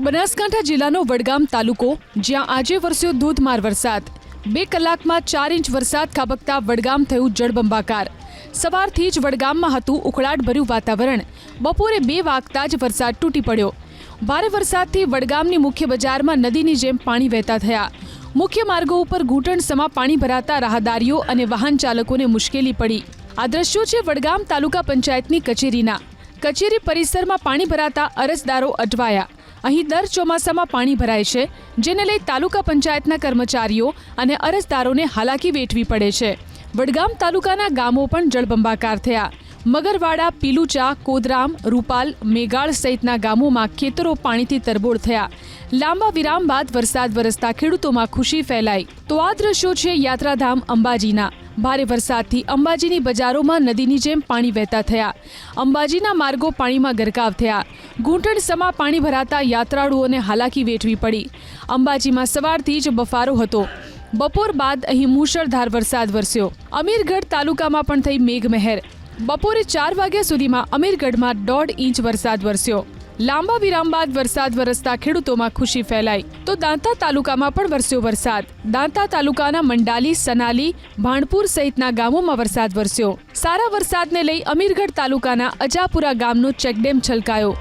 બનાસકાંઠા જિલ્લાનો વડગામ તાલુકો, જ્યાં આજે વરસ્યો ધોધમાર વરસાદ। 2 કલાકમાં 4 ઇંચ વરસાદ ખાબકતા વડગામ થયું જળબંબાકાર। સવારથી જ વડગામમાં હતું ઉખળાટભર્યું વાતાવરણ। બપોરે 2 વાગતા જ વરસાદ તૂટી પડ્યો। ભારે વરસાદથી વડગામની મુખ્ય બજારમાં નદીની જેમ પાણી વહેતા થયા। મુખ્ય માર્ગો ઉપર ઘૂંટણસમા પાણી ભરાતા રાહદારીઓ અને વાહન ચાલકોને મુશ્કેલી પડી। આ દ્રશ્યો છે વડગામ તાલુકા પંચાયતની કચેરીના। કચેરી પરિસરમાં પાણી ભરાતા અરજદારો અટવાયા। અહીં દર ચોમાસામાં પાણી ભરાય છે, જેને લઈ તાલુકા પંચાયતના કર્મચારીઓ અને અરજદારોને હાલાકી વેઠવી પડે છે। વડગામ તાલુકાના ગામો પણ જળબંબાકાર થયા। મગરવાડા, પીલુચા, કોદરામ, રૂપાલ, મેગાળ સહિતના ગામોમાં ખેતરો પાણીથી તરબોળ થયા। લાંબા વિરામ બાદ વરસાદ વરસતા ખેડૂતોમાં ખુશી ફેલાઈ। તો આ દ્રશ્યો છે યાત્રાધામ અંબાજીના। ભારે વરસાદથી અંબાજીની બજારોમાં નદીની જેમ પાણી વહેતા થયા। અંબાજીના માર્ગો પાણીમાં ગરકાવ થયા। ઘૂંટણસમા પાણી ભરાતા યાત્રાળુઓને હાલાકી વેઠવી પડી। અંબાજીમાં સવારથી જ બફારો હતો। બપોર બાદ અહીં મૂશળધાર વરસાદ વરસ્યો। અમીરગઢ તાલુકામાં પણ થઈ મેઘમહેર। બપોરે 4 વાગ્યા સુધીમાં અમીરગઢમાં 1.5 ઇંચ વરસાદ વરસ્યો। લાંબા વિરામ બાદ વરસાદ વરસતા ખેડૂતોમાં ખુશી ફેલાઈ। તો દાંતા તાલુકામાં પણ વરસ્યો વરસાદ। દાંતા તાલુકાના મંડાલી, સનાલી, ભાણપુર સહિતના ગામોમાં વરસાદ વરસ્યો। સારા વરસાદને લઈ અમીરગઢ તાલુકાના અજાપુરા ગામનો ચેકડેમ છલકાયો।